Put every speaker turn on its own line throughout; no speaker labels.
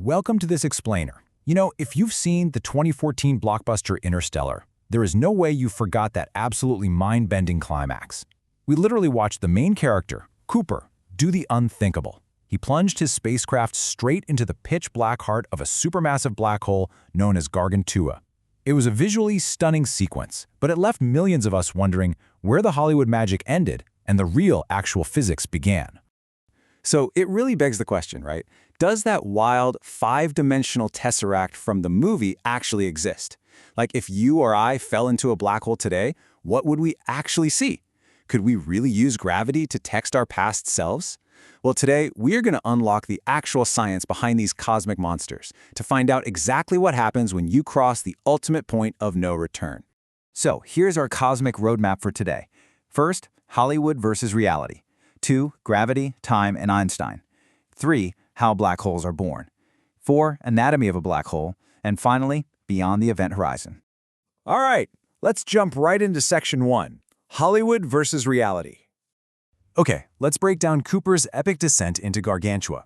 Welcome to this explainer. If you've seen the 2014 blockbuster Interstellar, there is no way you forgot that absolutely mind-bending climax. We literally watched the main character, Cooper, do the unthinkable. He plunged his spacecraft straight into the pitch-black heart of a supermassive black hole known as Gargantua. It was a visually stunning sequence, but it left millions of us wondering where the Hollywood magic ended and the real actual physics began.
So it really begs the question, right? Does that wild, five-dimensional tesseract from the movie actually exist? Like if you or I fell into a black hole today, what would we actually see? Could we really use gravity to text our past selves? Well, today, we're going to unlock the actual science behind these cosmic monsters to find out exactly what happens when you cross the ultimate point of no return. So here's our cosmic roadmap for today. First, Hollywood versus reality. 2, gravity, time, and Einstein. 3, how black holes are born. 4, anatomy of a black hole. And finally, beyond the event horizon.
All right, let's jump right into section 1, Hollywood versus reality.
Okay, let's break down Cooper's epic descent into Gargantua.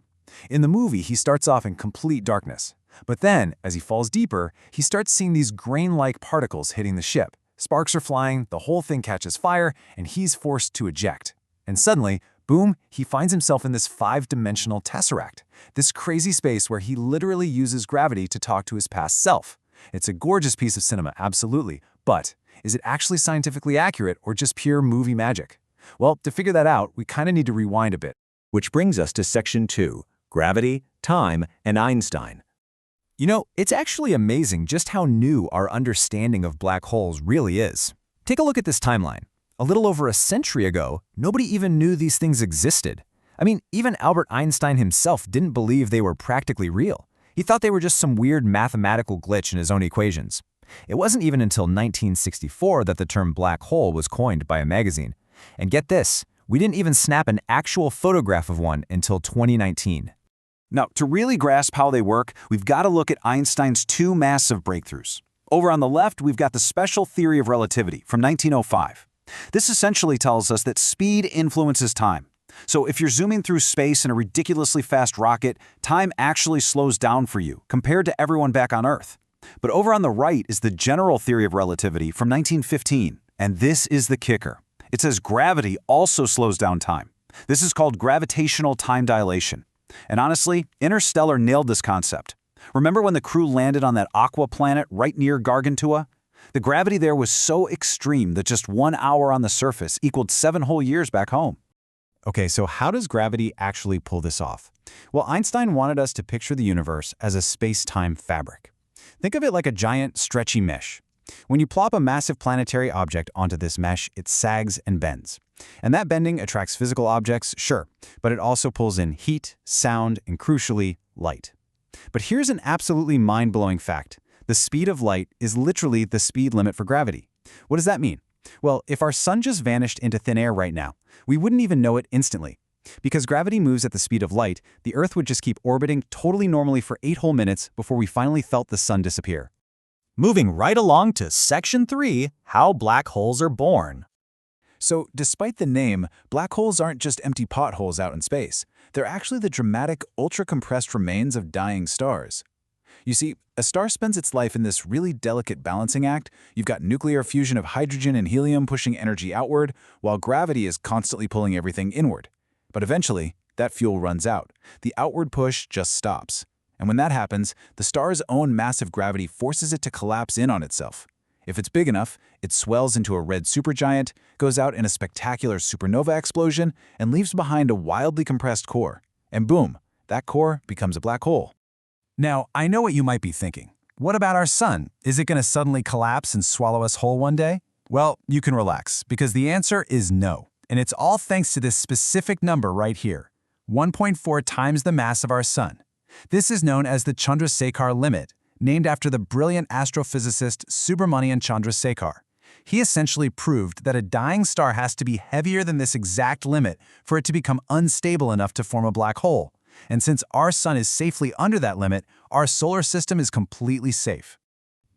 In the movie, he starts off in complete darkness. But then, as he falls deeper, he starts seeing these grain-like particles hitting the ship. Sparks are flying, the whole thing catches fire, and he's forced to eject. And suddenly, boom, he finds himself in this five-dimensional tesseract, this crazy space where he literally uses gravity to talk to his past self. It's a gorgeous piece of cinema, absolutely, but is it actually scientifically accurate or just pure movie magic? Well, to figure that out, we kind of need to rewind a bit.
Which brings us to section 2, gravity, time, and Einstein.
It's actually amazing just how new our understanding of black holes really is. Take a look at this timeline. A little over a century ago, nobody even knew these things existed. I mean, even Albert Einstein himself didn't believe they were practically real. He thought they were just some weird mathematical glitch in his own equations. It wasn't even until 1964 that the term black hole was coined by a magazine. And get this, we didn't even snap an actual photograph of one until 2019.
Now, to really grasp how they work, we've got to look at Einstein's 2 massive breakthroughs. Over on the left, we've got the special theory of relativity from 1905. This essentially tells us that speed influences time. So if you're zooming through space in a ridiculously fast rocket, time actually slows down for you compared to everyone back on Earth. But over on the right is the general theory of relativity from 1915, and this is the kicker. It says gravity also slows down time. This is called gravitational time dilation. And honestly, Interstellar nailed this concept. Remember when the crew landed on that aqua planet right near Gargantua? The gravity there was so extreme that just 1 hour on the surface equaled 7 whole years back home.
Okay, so how does gravity actually pull this off? Well, Einstein wanted us to picture the universe as a space-time fabric. Think of it like a giant, stretchy mesh. When you plop a massive planetary object onto this mesh, it sags and bends. And that bending attracts physical objects, sure, but it also pulls in heat, sound, and crucially, light. But here's an absolutely mind-blowing fact. The speed of light is literally the speed limit for gravity. What does that mean? Well, if our sun just vanished into thin air right now, we wouldn't even know it instantly. Because gravity moves at the speed of light, the Earth would just keep orbiting totally normally for 8 whole minutes before we finally felt the sun disappear.
Moving right along to section 3, how black holes are born.
So, despite the name, black holes aren't just empty potholes out in space. They're actually the dramatic, ultra-compressed remains of dying stars. You see, a star spends its life in this really delicate balancing act. You've got nuclear fusion of hydrogen and helium pushing energy outward, while gravity is constantly pulling everything inward. But eventually, that fuel runs out. The outward push just stops. And when that happens, the star's own massive gravity forces it to collapse in on itself. If it's big enough, it swells into a red supergiant, goes out in a spectacular supernova explosion, and leaves behind a wildly compressed core. And boom, that core becomes a black hole. Now, I know what you might be thinking. What about our sun? Is it going to suddenly collapse and swallow us whole one day? Well, you can relax, because the answer is no. And it's all thanks to this specific number right here, 1.4 times the mass of our sun. This is known as the Chandrasekhar limit, named after the brilliant astrophysicist Subramanian Chandrasekhar. He essentially proved that a dying star has to be heavier than this exact limit for it to become unstable enough to form a black hole. And since our sun is safely under that limit, our solar system is completely safe.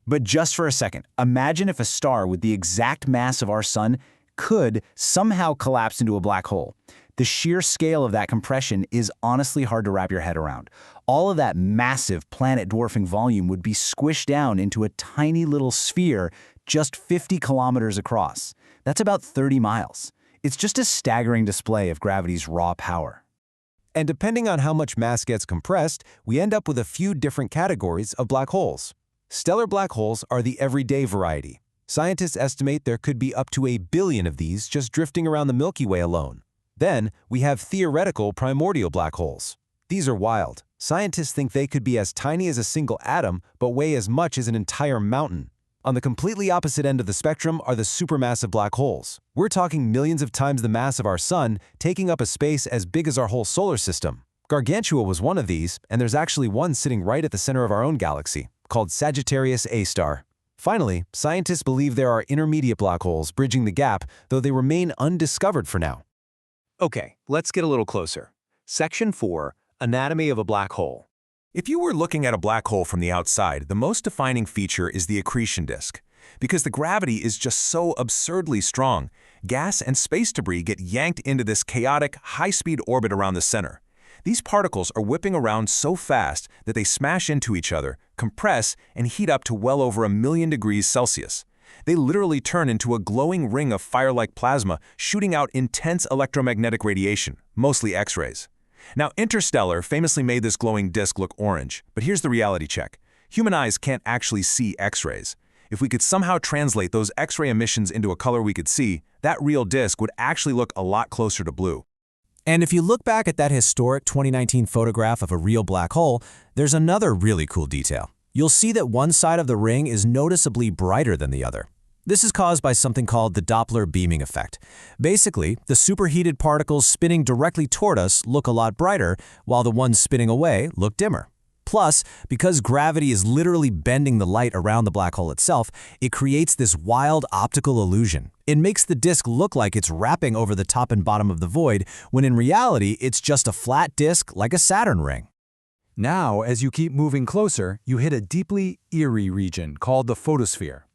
But just for a second, imagine if a star with the exact mass of our sun could somehow collapse into a black hole. The sheer scale of that compression is honestly hard to wrap your head around. All of that massive planet-dwarfing volume would be squished down into a tiny little sphere just 50 kilometers across. That's about 30 miles. It's just a staggering display of gravity's raw power.
And depending on how much mass gets compressed, we end up with a few different categories of black holes. Stellar black holes are the everyday variety. Scientists estimate there could be up to 1 billion of these just drifting around the Milky Way alone. Then, we have theoretical primordial black holes. These are wild. Scientists think they could be as tiny as a single atom, but weigh as much as an entire mountain. On the completely opposite end of the spectrum are the supermassive black holes. We're talking millions of times the mass of our Sun, taking up a space as big as our whole solar system. Gargantua was one of these, and there's actually one sitting right at the center of our own galaxy, called Sagittarius A star. Finally, scientists believe there are intermediate black holes bridging the gap, though they remain undiscovered for now.
Okay, let's get a little closer. Section 4, Anatomy of a Black Hole.
If you were looking at a black hole from the outside, the most defining feature is the accretion disk. Because the gravity is just so absurdly strong, gas and space debris get yanked into this chaotic, high-speed orbit around the center. These particles are whipping around so fast that they smash into each other, compress, and heat up to well over 1,000,000 degrees Celsius. They literally turn into a glowing ring of fire-like plasma, shooting out intense electromagnetic radiation, mostly X-rays. Now, Interstellar famously made this glowing disk look orange, but here's the reality check. Human eyes can't actually see X-rays. If we could somehow translate those X-ray emissions into a color we could see, that real disk would actually look a lot closer to blue.
And if you look back at that historic 2019 photograph of a real black hole, there's another really cool detail. You'll see that one side of the ring is noticeably brighter than the other. This is caused by something called the Doppler beaming effect. Basically, the superheated particles spinning directly toward us look a lot brighter, while the ones spinning away look dimmer. Plus, because gravity is literally bending the light around the black hole itself, it creates this wild optical illusion. It makes the disk look like it's wrapping over the top and bottom of the void, when in reality, it's just a flat disk like a Saturn ring.
Now, as you keep moving closer, you hit a deeply eerie region called the photosphere.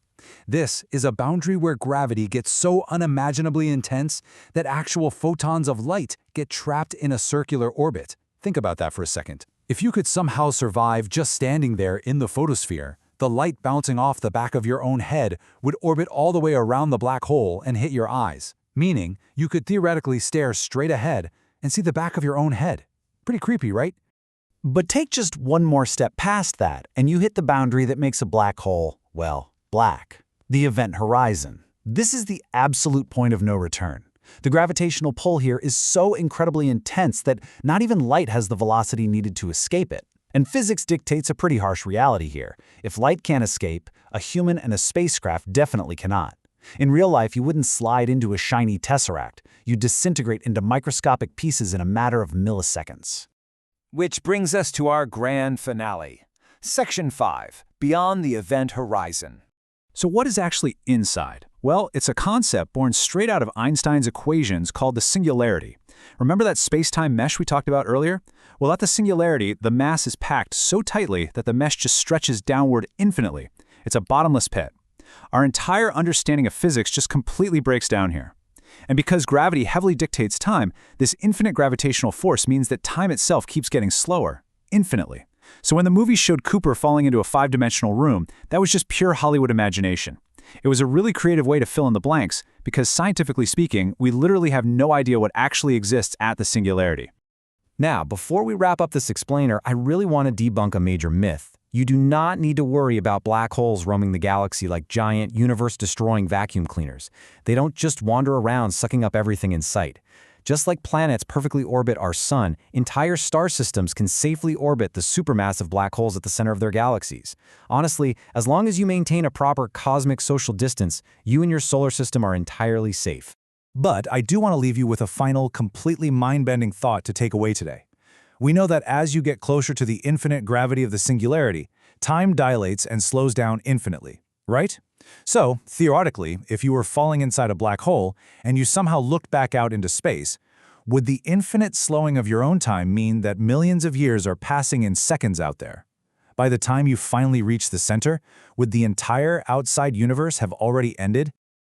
This is a boundary where gravity gets so unimaginably intense that actual photons of light get trapped in a circular orbit. Think about that for a second. If you could somehow survive just standing there in the photosphere, the light bouncing off the back of your own head would orbit all the way around the black hole and hit your eyes, meaning you could theoretically stare straight ahead and see the back of your own head. Pretty creepy, right?
But take just one more step past that, and you hit the boundary that makes a black hole, well, black. The event horizon. This is the absolute point of no return. The gravitational pull here is so incredibly intense that not even light has the velocity needed to escape it. And physics dictates a pretty harsh reality here. If light can't escape, a human and a spacecraft definitely cannot. In real life, you wouldn't slide into a shiny tesseract. You'd disintegrate into microscopic pieces in a matter of milliseconds.
Which brings us to our grand finale. Section 5, Beyond the Event Horizon.
So what is actually inside? Well, it's a concept born straight out of Einstein's equations called the singularity. Remember that space-time mesh we talked about earlier? Well, at the singularity, the mass is packed so tightly that the mesh just stretches downward infinitely. It's a bottomless pit. Our entire understanding of physics just completely breaks down here. And because gravity heavily dictates time, this infinite gravitational force means that time itself keeps getting slower, infinitely. So when the movie showed Cooper falling into a 5-dimensional room, that was just pure Hollywood imagination. It was a really creative way to fill in the blanks, because scientifically speaking, we literally have no idea what actually exists at the singularity.
Now, before we wrap up this explainer, I really want to debunk a major myth. You do not need to worry about black holes roaming the galaxy like giant, universe-destroying vacuum cleaners. They don't just wander around sucking up everything in sight. Just like planets perfectly orbit our sun, entire star systems can safely orbit the supermassive black holes at the center of their galaxies. Honestly, as long as you maintain a proper cosmic social distance, you and your solar system are entirely safe.
But I do want to leave you with a final, completely mind-bending thought to take away today. We know that as you get closer to the infinite gravity of the singularity, time dilates and slows down infinitely, right? So, theoretically, if you were falling inside a black hole and you somehow looked back out into space, would the infinite slowing of your own time mean that millions of years are passing in seconds out there? By the time you finally reach the center, would the entire outside universe have already ended,